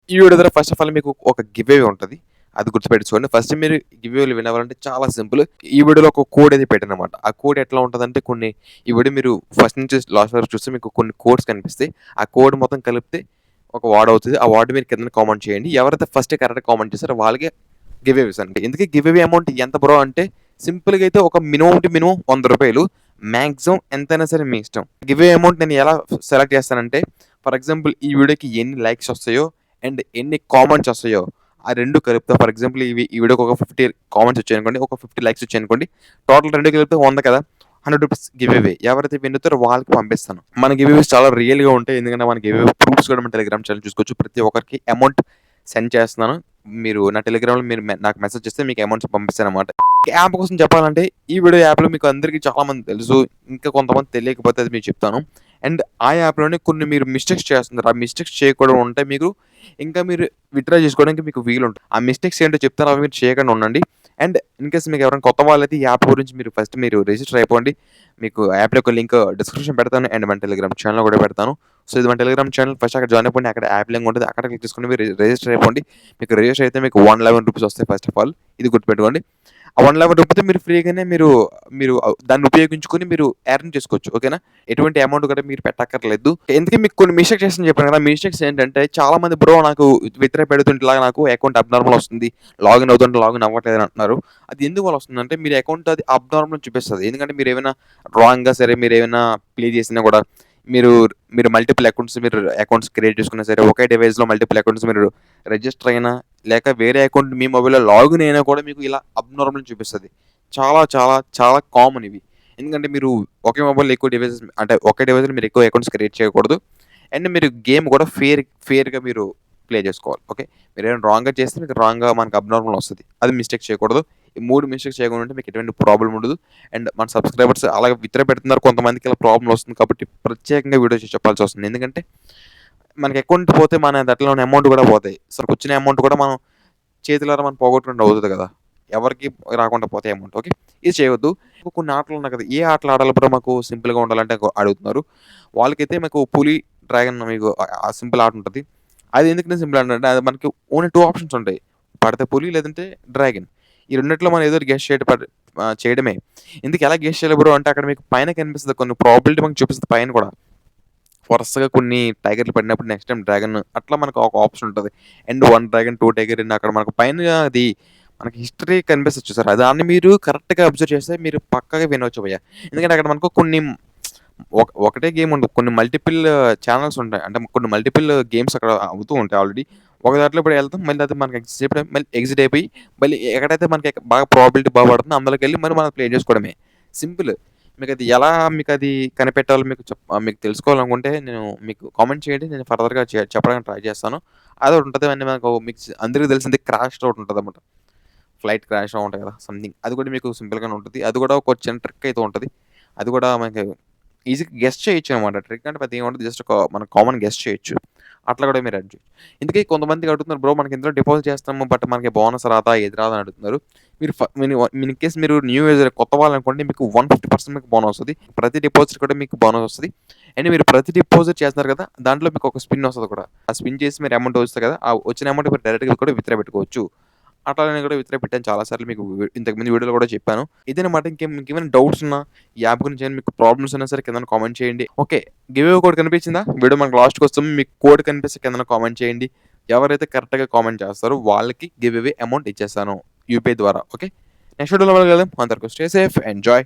ఈ వీడియో ద్వారా first of all మీకు ఒక గివ్ అవే ఉంటది. అది గుర్తుపెట్టుకోండి. ఫస్ట్ మీరు గివ్ అవేలు వినవాలంటే చాలా సింపుల్. ఈ వీడియోలో ఒక కోడ్ అయితే పెట్టాననమాట. ఆ కోడ్ ఎట్లా ఉంటదంటే ఈ వీడియో మీరు ఫస్ట్ నుంచి లాస్ట్ వరకు చూస్తే మీకు కొన్ని కోడ్స్ కనిపిస్తాయి. ఆ కోడ్ మొత్తం కలిపితే ఒక వర్డ్ అవుతది. ఆ వర్డ్ మీరు కిందన కామెంట్ చేయండి. ఎవరైతే ఫస్ట్ కరెక్ట్‌గా కామెంట్ చేస్తారో వాళ్ళకే గివ్ అవేస్ అండి. ఇందుకే గివ్ అవే అమౌంట్ ఎంత బ్రో అంటే సింపుల్‌గా అయితే ఒక మినిమమ్ టు మినిమమ్ రూ. 100. మాక్సిమం ఎంతైనా సరే మీ ఇష్టం. గివ్ అవే అమౌంట్ నేను ఎలా సెలెక్ట్ చేస్తానంటే ఫర్ ఎగ్జాంపుల్ ఈ వీడియోకి ఎన్ని లైక్స్ వస్తాయో అండ్ ఎన్ని కామెంట్స్ వస్తాయో ఆ 2 కలుపుతా. ఫర్ ఎగ్జాంపుల్ ఈ వీడియోకి ఒక 50 కామెంట్స్ వచ్చాయనుకోండి. ఒక 50 లైక్స్ వచ్చాయనుకోండి. టోటల్ 2 కలిపితే 100 కదా! రూ. 100 గివ్ అవే. ఎవరైతే విన్నుతారో వాళ్ళకి పంపిస్తాను. మన గివ్ అవేస్ చాలా రియల్‌గా ఉంటాయి. ఎందుకంటే మన గివ్ అవే ప్రూఫ్స్ కూడా మన టెలిగ్రామ్ ఛానెల్ చూసుకోవచ్చు. ప్రతి ఒక్కరికి అమౌంట్ సెండ్ చేస్తున్నాను. మీరు నా టెలిగ్రామ్‌లో మీరు నాకు మెసేజ్ చేస్తే మీకు అమౌంట్స్ పంపిస్తానన్నమాట. యాప్ కోసం చెప్పాలంటే ఈ వీడియో యాప్‌లో మీకు అందరికి చాలా మందికి తెలుసు. ఇంకా కొంతమంది తెలియకపోతే అది మీకు చెప్తాను. అండ్ ఆ యాప్‌లోనే కొన్ని మీరు మిస్టేక్స్ చేస్తున్నారు. ఆ మిస్టేక్స్ చేయకుండా ఉంటే మీరు విత్‌డ్రా చేసుకోవడానికి మీకు వీలుంటది. ఆ మిస్టేక్స్ ఏంటో చెప్తాను. అవి మీరు చేయకుండా ఉండండి. అండ్ ఇన్‌కేస్ మీకు ఎవరైనా కొత్త వాళ్ళైతే ఈ యాప్ గురించి మీరు రిజిస్టర్ అయిపోండి. మీకు యాప్ యొక్క లింక్ డిస్క్రిప్షన్ పెడతాను. అండ్ మన టెలిగ్రామ్ ఛానెల్‌లో కూడా పెడతాను. సో, ఇది మన టెలిగ్రామ్ ఛానెల్. ఫస్ట్ అక్కడ జాయిన్ అయిపోండి. అక్కడ యాప్ లింక్ ఉంటది. అక్కడ క్లిక్ చేసుకొని మీరు రిజిస్టర్ అయిపోండి. మీకు రిజిస్టర్ అయితే మీకు ₹111 వస్తాయి ఫస్ట్ ఆఫ్ ఆల్. ఇది గుర్తుపెట్టుకోండి. ఆ ₹111 మీరు ఫ్రీగానే మీరు మీరు దాన్ని ఉపయోగించుకొని మీరు ఎర్న్ చేసుకోవచ్చు. ఓకేనా? ఎటువంటి అమౌంట్ కూడా మీరు పెట్టక్కర్లేదు. ఎందుకే మీకు కొన్ని మిస్టేక్స్ చేశానని చెప్పాను కదా! మిస్టేక్స్ ఏంటంటే చాలా మంది బ్రో నాకు విత్‌డ్రా పెడుతుంటే ఇలాగ నాకు అకౌంట్ అబ్నార్మల్ వస్తుంది. లాగిన్ అవుతుంటే లాగిన్ అవ్వట్లేదని అంటున్నారు. అది ఎందువల్ల వస్తుందంటే మీ అకౌంట్ అది అబ్నార్మల్ చూపిస్తది. ఎందుకంటే మీరేమైనా రాంగ్‌గా సరే మీరేమైనా ప్లే చేసినా కూడా మీరు మీరు మల్టిపుల్ అకౌంట్స్ క్రియేట్ చేసుకున్నా సరే ఒకే డివైస్‌లో మల్టిపుల్ అకౌంట్స్ మీరు రిజిస్టర్ అయినా లేక వేరే అకౌంట్ మీ మొబైల్‌లో లాగిన్ అయినా కూడా మీకు ఇలా అబ్నార్మల్ చూపిస్తది. చాలా చాలా చాలా కామన్ ఇవి. ఎందుకంటే మీరు ఒకే మొబైల్‌లో ఎక్కువ డివైసెస్ అంటే ఒకే డివైస్‌లో మీరు ఎక్కువ అకౌంట్స్ క్రియేట్ చేయకూడదు. అండ్ మీరు గేమ్ కూడా ఫెయిర్‌గా మీరు ప్లే చేసుకోవాలి. ఓకే. మీరేమైనా రాంగ్‌గా చేస్తే మీకు రాంగ్‌గా మనకు అబ్నార్మల్ వస్తది. అది మిస్టేక్ చేయకూడదు. ఈ 3 మిస్టేక్స్ చేయకుండా ఉంటే మీకు ఎటువంటి ప్రాబ్లమ్ ఉండదు. అండ్ మన సబ్‌స్క్రైబర్స్ అలాగే విత్‌డ్రా పెడుతున్నారు. కొంతమందికి ఇలా ప్రాబ్లమ్ వస్తుంది కాబట్టి ప్రత్యేకంగా వీడియో చేసి చెప్పాల్సొస్తుంది. ఎందుకంటే మనకి అకౌంట్ పోతే మన దాంట్లో ఉన్న అమౌంట్ కూడా పోతాయి. సో, వచ్చిన అమౌంట్ కూడా మనం చేతులారా మనం పోగొట్టుకున్నట్టు అవుతది కదా! ఎవరికీ రాకుండా పోతాయి అమౌంట్. ఓకే. ఇది చేయొద్దు. కొన్ని ఆటలు ఉన్నాయి కదా! ఏ ఆటలు ఆడాలి బ్రో మాకు సింపుల్‌గా ఉండాలంటే అడుగుతున్నారు. వాళ్ళకైతే మీకు పులి, డ్రాగన్ మీకు ఆ సింపుల్ ఆట ఉంటది. అది ఎందుకని సింపుల్ ఆట అంటే అది మనకి ఓన్లీ 2 ఆప్షన్స్ ఉంటాయి. పడితే పులి లేదంటే డ్రాగన్. ఈ రెండిట్లో మనం ఏదో గెస్ చేయడమే. ఇందుకు ఎలా గెస్ చేయాలి బ్రో అంటే అక్కడ మీకు పైన కనిపిస్తది కొన్ని ప్రాబబిలిటీ మనకు చూపిస్తది పైన కూడా. వరుసగా కొన్ని టైగర్‌లు పడినప్పుడు నెక్స్ట్ టైమ్ డ్రాగన్ అట్లా మనకు ఒక ఆప్షన్ ఉంటది. అండ్ 1 డ్రాగన్, 2 టైగర్ అని అక్కడ మనకు పైన అది మనకి హిస్టరీ కనిపిస్తది చూసారా? దాన్ని మీరు కరెక్ట్‌గా అబ్జర్వ్ చేస్తే మీరు పక్కాగా వినొచ్చు భయ్య. ఎందుకంటే అక్కడ మనకు కొన్ని ఒకటే గేమ్ ఉండదు. కొన్ని మల్టిపుల్ ఛానెల్స్ ఉంటాయి. అంటే కొన్ని మల్టిపుల్ గేమ్స్ అక్కడ అవుతూ ఉంటాయి ఆల్రెడీ. ఒక దాంట్లో ఇప్పుడు వెళ్తాం. మళ్ళీ అది మనకి మళ్ళీ ఎగ్జిట్ అయిపోయి మళ్ళీ ఎక్కడైతే మనకి బాగా ప్రాబబిలిటీ పడుతుందో అందులోకెళ్ళి మరి మనం ప్లే చేసుకోవడమే. సింపుల్. మీకది ఎలా మీకది కనిపెట్టాలో మీకు తెలుసుకోవాలనుకుంటే మీకు కామెంట్ చేయండి. నేను ఫర్దర్‌గా చెప్పడానికి ట్రై చేస్తాను. అదొకటి ఉంటది. అండ్ మీకు అందరికి తెలిసింది క్రాష్ ఒకటి ఉంటదన్నమాట. ఫ్లైట్ క్రాష్ ఉంటది కదా! సంథింగ్. అది కూడా మీకు సింపుల్‌గానే ఉంటది. అది కూడా ఒక చిన్న ట్రిక్ అయితే ఉంటది. అది కూడా మనకి ఈజీగా గెస్ చేయొచ్చనమాట. ట్రిక్ అంటే పెద్దగా ఏముండదు. జస్ట్ మనం కామన్ గెస్ చేయొచ్చు. అట్లా కూడా మీరు అడ్జస్ట్ ఇందుకే కొంతమందికి అడుగుతున్నారు బ్రో మనకి ఇందులో డిపాజిట్ చేస్తాము. బట్ మనకి బోనస్ రాదా? ఏది రాదా? అని అడుగుతున్నారు. మీరు ఫ మీరు ఇన్ కేస్ మీరు న్యూ యూజర్ కొత్త వాళ్ళనుకోండి మీకు 150% మీకు బోనస్ వస్తది. ప్రతి డిపాజిట్ కూడా మీకు బోనస్ వస్తది. అండ్ మీరు ప్రతి డిపాజిట్ చేస్తున్నారు కదా! దాంట్లో మీకు ఒక స్పిన్ వస్తది కూడా. ఆ స్పిన్ చేసి మీరు అమౌంట్ వస్తది కదా! ఆ వచ్చిన అమౌంట్ మీరు డైరెక్ట్‌గా కూడా విత్‌డ్రా పెట్టుకోవచ్చు. అట్లా నేను కూడా విత్‌డ్రా పెట్టాను చాలా సార్లు మీకు ఇంతకుముందు వీడియోలో కూడా చెప్పాను. ఇదేనమాట మీకేమైనా డౌట్స్ ఉన్నా ఈ యాప్ గురించి ఏమైనా మీకు ప్రాబ్లమ్స్ ఉన్నా సరే కిందన కామెంట్ చేయండి. ఓకే. గివ్ అవే కోడ్ కనిపించిందా? వీడియో మనకు లాస్ట్‌కొస్తుంది. మీకు కోడ్ కనిపిస్తే కిందన కామెంట్ చేయండి. ఎవరైతే కరెక్ట్‌గా కామెంట్ చేస్తారో వాళ్ళకి గివ్ అవే అమౌంట్ ఇచ్చేస్తాను యూపీఐ ద్వారా. ఓకే. నెక్స్ట్ వీడియోలో మళ్ళీ కలుద్దాం. అంతవరకు స్టే సేఫ్, ఎంజాయ్.